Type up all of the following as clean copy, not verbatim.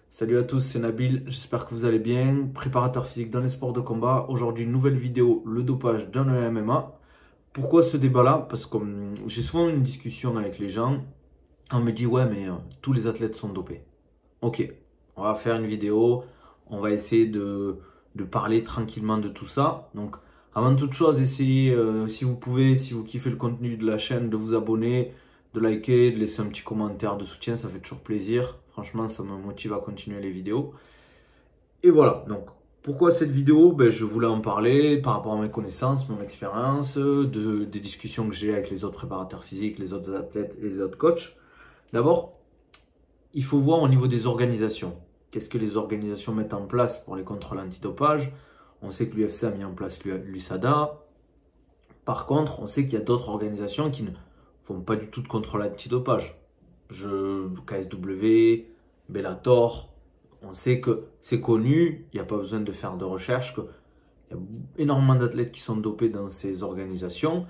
Salut à tous, c'est Nabil, j'espère que vous allez bien. Préparateur physique dans les sports de combat. Aujourd'hui, une nouvelle vidéo, le dopage dans le MMA. Pourquoi ce débat-là? Parce que j'ai souvent une discussion avec les gens. On me dit, ouais, mais tous les athlètes sont dopés. Ok, on va faire une vidéo. On va essayer de parler tranquillement de tout ça. Donc, avant toute chose, essayez, si vous pouvez, si vous kiffez le contenu de la chaîne, de vous abonner, de liker, de laisser un petit commentaire de soutien, ça fait toujours plaisir. Franchement, ça me motive à continuer les vidéos. Et voilà, donc pourquoi cette vidéo? Je voulais en parler par rapport à mes connaissances, mon expérience, des discussions que j'ai avec les autres préparateurs physiques, les autres athlètes et les autres coachs. D'abord, il faut voir au niveau des organisations. Qu'est-ce que les organisations mettent en place pour les contrôles antidopage? On sait que l'UFC a mis en place l'USADA. Par contre, on sait qu'il y a d'autres organisations qui ne font pas du tout de contrôle antidopage. KSW, Bellator, on sait que c'est connu, il n'y a pas besoin de faire de recherche, qu'il y a énormément d'athlètes qui sont dopés dans ces organisations.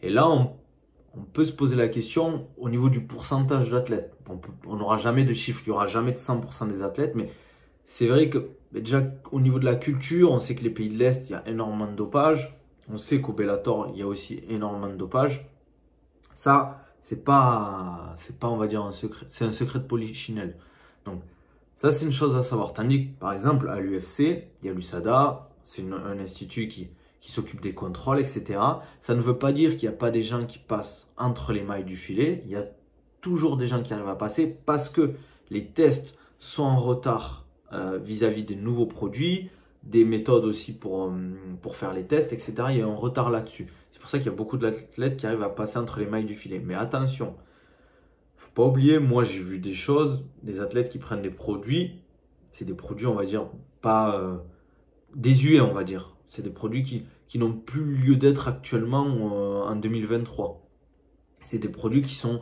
Et là, on peut se poser la question au niveau du pourcentage d'athlètes. On n'aura jamais de chiffre, il n'y aura jamais de 100% des athlètes, mais c'est vrai que déjà au niveau de la culture, on sait que les pays de l'Est, il y a énormément de dopage. On sait qu'au Bellator, il y a aussi énormément de dopage. Ça, c'est pas, on va dire, un secret. C'est un secret de polichinelle. Donc, ça, c'est une chose à savoir. Tandis que, par exemple, à l'UFC, il y a l'USADA, c'est un institut qui s'occupe des contrôles, etc. Ça ne veut pas dire qu'il n'y a pas des gens qui passent entre les mailles du filet. Il y a toujours des gens qui arrivent à passer parce que les tests sont en retard vis-à-vis des nouveaux produits, des méthodes aussi pour faire les tests, etc. Il y a un retard là-dessus. C'est pour ça qu'il y a beaucoup d'athlètes qui arrivent à passer entre les mailles du filet. Mais attention, faut pas oublier, moi j'ai vu des choses, des athlètes qui prennent des produits, c'est des produits, on va dire, pas désuets, on va dire. C'est des produits qui n'ont plus lieu d'être actuellement en 2023. C'est des produits qui sont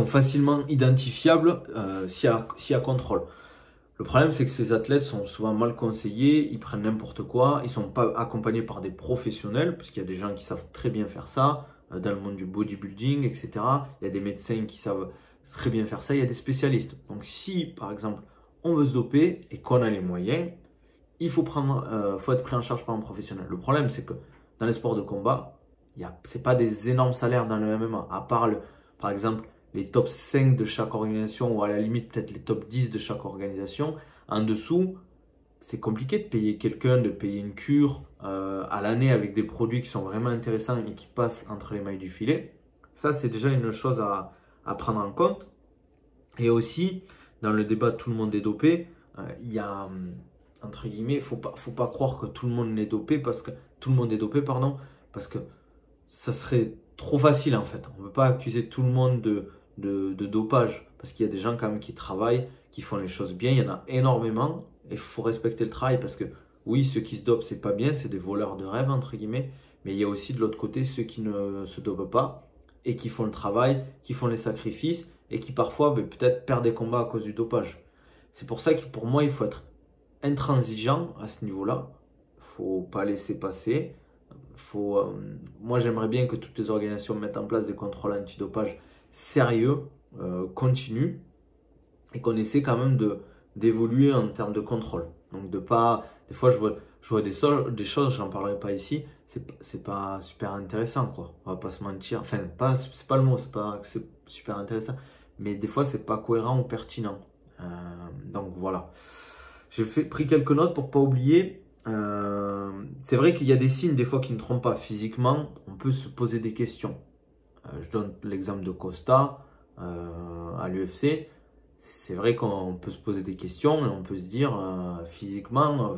facilement identifiables s'il y a contrôle. Le problème, c'est que ces athlètes sont souvent mal conseillés, ils prennent n'importe quoi, ils ne sont pas accompagnés par des professionnels, parce qu'il y a des gens qui savent très bien faire ça, dans le monde du bodybuilding, etc. Il y a des médecins qui savent très bien faire ça, il y a des spécialistes. Donc si, par exemple, on veut se doper et qu'on a les moyens, il faut être pris en charge par un professionnel. Le problème, c'est que dans les sports de combat, ce n'est pas des énormes salaires dans le MMA, à part, par exemple, les top 5 de chaque organisation ou à la limite peut-être les top 10 de chaque organisation. En dessous, c'est compliqué de payer quelqu'un, de payer une cure à l'année avec des produits qui sont vraiment intéressants et qui passent entre les mailles du filet. Ça, c'est déjà une chose à prendre en compte. Et aussi, dans le débat tout le monde est dopé, il y a, entre guillemets, il ne faut pas croire que tout le monde est dopé parce que ça serait trop facile en fait. On ne peut pas accuser tout le monde de dopage parce qu'il y a des gens quand même qui travaillent, qui font les choses bien. Il y en a énormément et il faut respecter le travail parce que oui, ceux qui se dopent, c'est pas bien, c'est des voleurs de rêve entre guillemets. Mais il y a aussi de l'autre côté ceux qui ne se dopent pas et qui font le travail, qui font les sacrifices et qui parfois peut-être perdent des combats à cause du dopage. C'est pour ça que pour moi, il faut être intransigeant à ce niveau-là. Il ne faut pas laisser passer. Moi, j'aimerais bien que toutes les organisations mettent en place des contrôles antidopage sérieux, continus, et qu'on essaie quand même d'évoluer en termes de contrôle. Donc, des fois, je vois des choses, j'en parlerai pas ici, c'est pas super intéressant, quoi. On va pas se mentir. Enfin, c'est pas le mot, c'est pas que c'est super intéressant, mais des fois, c'est pas cohérent ou pertinent. Donc, voilà. J'ai pris quelques notes pour pas oublier. C'est vrai qu'il y a des signes des fois qui ne trompent pas physiquement, on peut se poser des questions. Je donne l'exemple de Costa à l'UFC. C'est vrai qu'on peut se poser des questions et on peut se dire physiquement,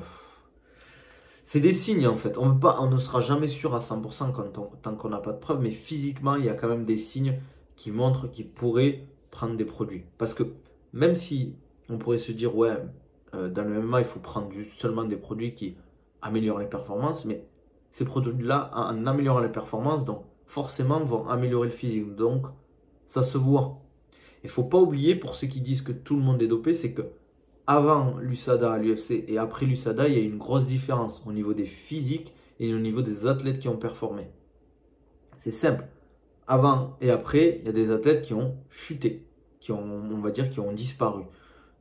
c'est des signes en fait. On ne sera jamais sûr à 100% tant qu'on n'a pas de preuves, mais physiquement, il y a quand même des signes qui montrent qu'il pourrait prendre des produits. Parce que même si on pourrait se dire, ouais, dans le MMA, il faut prendre seulement des produits qui améliorent les performances, mais ces produits-là, en améliorant les performances, donc forcément vont améliorer le physique. Donc, ça se voit. Il ne faut pas oublier, pour ceux qui disent que tout le monde est dopé, c'est que avant l'USADA à l'UFC et après l'USADA, il y a une grosse différence au niveau des physiques et au niveau des athlètes qui ont performé. C'est simple. Avant et après, il y a des athlètes qui ont chuté, on va dire, qui ont disparu.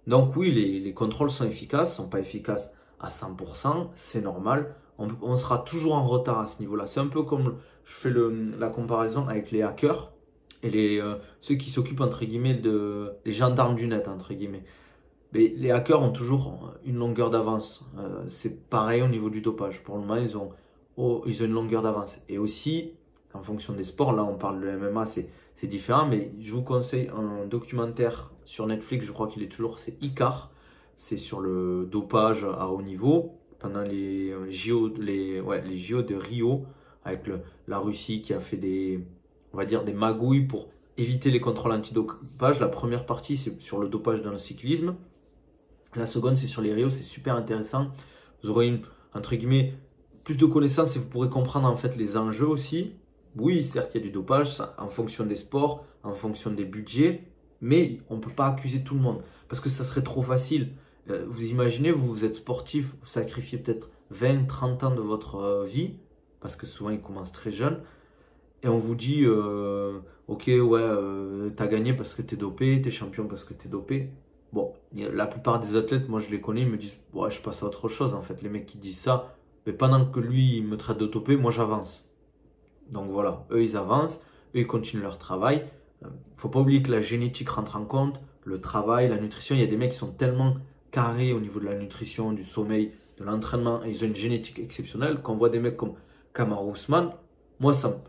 Donc oui, les contrôles sont efficaces, sont pas efficaces à 100%, c'est normal. On sera toujours en retard à ce niveau-là. C'est un peu comme je fais la comparaison avec les hackers et ceux qui s'occupent entre guillemets les gendarmes du net entre guillemets. Mais les hackers ont toujours une longueur d'avance. C'est pareil au niveau du dopage. Pour le moment, ils ont une longueur d'avance. Et aussi, en fonction des sports, là on parle de MMA, c'est différent, mais je vous conseille un documentaire sur Netflix, je crois qu'il est toujours, c'est Icar. C'est sur le dopage à haut niveau pendant les JO, les JO de Rio, avec la Russie qui a fait on va dire des magouilles pour éviter les contrôles antidopage. La première partie, c'est sur le dopage dans le cyclisme. La seconde, c'est sur les Rio, c'est super intéressant. Vous aurez entre guillemets, plus de connaissances et vous pourrez comprendre en fait les enjeux aussi. Oui, certes, il y a du dopage en fonction des sports, en fonction des budgets, mais on ne peut pas accuser tout le monde parce que ça serait trop facile. Vous imaginez, vous êtes sportif, vous sacrifiez peut-être 20, 30 ans de votre vie, parce que souvent ils commencent très jeunes, et on vous dit, ok, ouais, t'as gagné parce que t'es dopé, t'es champion parce que t'es dopé. Bon, la plupart des athlètes, moi je les connais, ils me disent, ouais, je passe à autre chose en fait. Les mecs qui disent ça, mais pendant que lui, il me traite de dopé, moi j'avance. Donc voilà, eux ils avancent, eux ils continuent leur travail. Faut pas oublier que la génétique rentre en compte, le travail, la nutrition. Il y a des mecs qui sont tellement carrés au niveau de la nutrition, du sommeil, de l'entraînement, et ils ont une génétique exceptionnelle. Qu'on voit des mecs comme Kamaru Usman, moi ça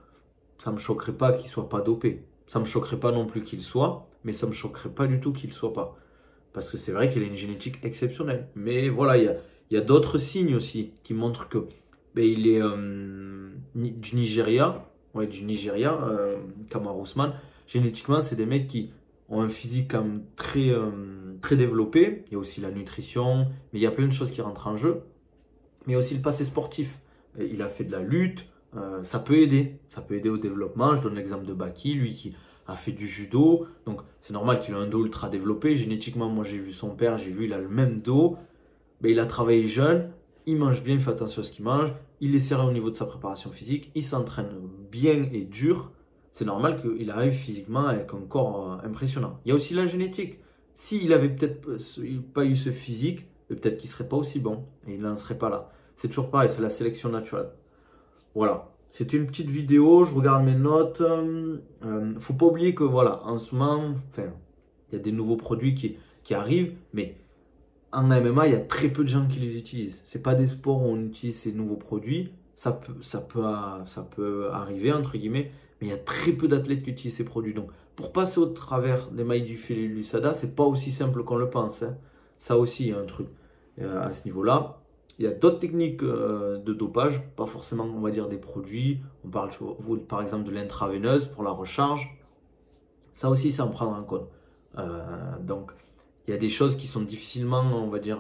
me choquerait pas qu'il soit pas dopé. Ça me choquerait pas non plus qu'il soit, mais ça me choquerait pas du tout qu'il soit pas. Parce que c'est vrai qu'il a une génétique exceptionnelle. Mais voilà, il y a d'autres signes aussi qui montrent que il est du Nigeria. Ouais, du Nigeria, Kamaru Usman. Génétiquement, c'est des mecs qui ont un physique quand même très développé. Il y a aussi la nutrition, mais il y a plein de choses qui rentrent en jeu. Mais il y a aussi le passé sportif. Il a fait de la lutte, ça peut aider. Ça peut aider au développement. Je donne l'exemple de Baki, lui qui a fait du judo. Donc c'est normal qu'il ait un dos ultra développé. Génétiquement, moi j'ai vu son père, il a le même dos. Mais il a travaillé jeune, il mange bien, il fait attention à ce qu'il mange. Il est sérieux au niveau de sa préparation physique, il s'entraîne bien et dur. C'est normal qu'il arrive physiquement avec un corps impressionnant. Il y a aussi la génétique. S'il avait peut-être pas eu ce physique, peut-être qu'il ne serait pas aussi bon et il n'en serait pas là. C'est toujours pareil, c'est la sélection naturelle. Voilà, c'était une petite vidéo, je regarde mes notes. Faut pas oublier que voilà, en ce moment, il y a des nouveaux produits qui arrivent, mais en MMA, il y a très peu de gens qui les utilisent. C'est pas des sports où on utilise ces nouveaux produits. Ça peut arriver, entre guillemets, mais il y a très peu d'athlètes qui utilisent ces produits. Donc, pour passer au travers des mailles du filet de l'USADA, c'est pas aussi simple qu'on le pense. Hein. Ça aussi, il y a un truc à ce niveau-là. Il y a d'autres techniques de dopage, pas forcément, on va dire, des produits. On parle par exemple de l'intraveineuse pour la recharge. Ça aussi, c'est à en prendre en compte. Donc, il y a des choses qui sont difficilement, on va dire,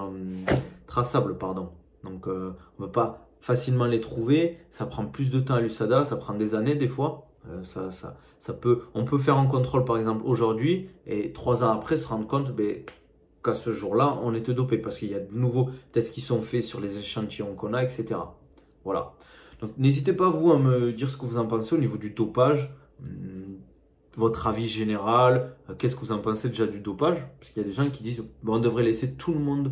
traçables, pardon. Donc, on ne peut pas facilement les trouver. Ça prend plus de temps à l'USADA, ça prend des années des fois. On peut faire un contrôle, par exemple, aujourd'hui, et 3 ans après, se rendre compte qu'à ce jour-là, on était dopé, parce qu'il y a de nouveaux tests qui sont faits sur les échantillons qu'on a, etc. Voilà. Donc, n'hésitez pas, vous, à me dire ce que vous en pensez au niveau du dopage. Votre avis général, qu'est-ce que vous en pensez déjà du dopage? Parce qu'il y a des gens qui disent on devrait laisser tout le monde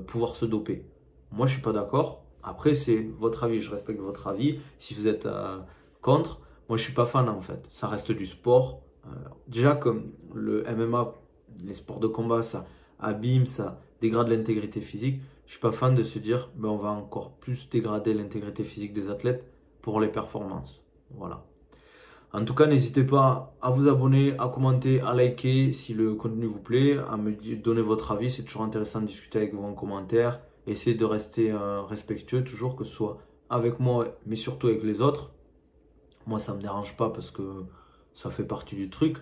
pouvoir se doper. Moi, je ne suis pas d'accord. Après, c'est votre avis, je respecte votre avis. Si vous êtes contre, moi, je ne suis pas fan en fait. Ça reste du sport. Déjà, comme le MMA, les sports de combat, ça abîme, ça dégrade l'intégrité physique. Je ne suis pas fan de se dire on va encore plus dégrader l'intégrité physique des athlètes pour les performances. Voilà. En tout cas, n'hésitez pas à vous abonner, à commenter, à liker si le contenu vous plaît, à me donner votre avis. C'est toujours intéressant de discuter avec vous en commentaire. Essayez de rester respectueux, toujours que ce soit avec moi, mais surtout avec les autres. Moi, ça ne me dérange pas parce que ça fait partie du truc.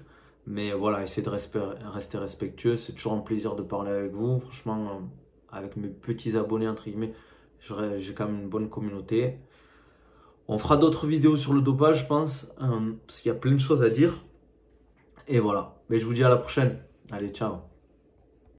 Mais voilà, essayez de rester respectueux. C'est toujours un plaisir de parler avec vous. Franchement, avec mes petits abonnés, entre guillemets, j'ai quand même une bonne communauté. On fera d'autres vidéos sur le dopage, je pense, parce qu'il y a plein de choses à dire. Et voilà. Mais je vous dis à la prochaine. Allez, ciao.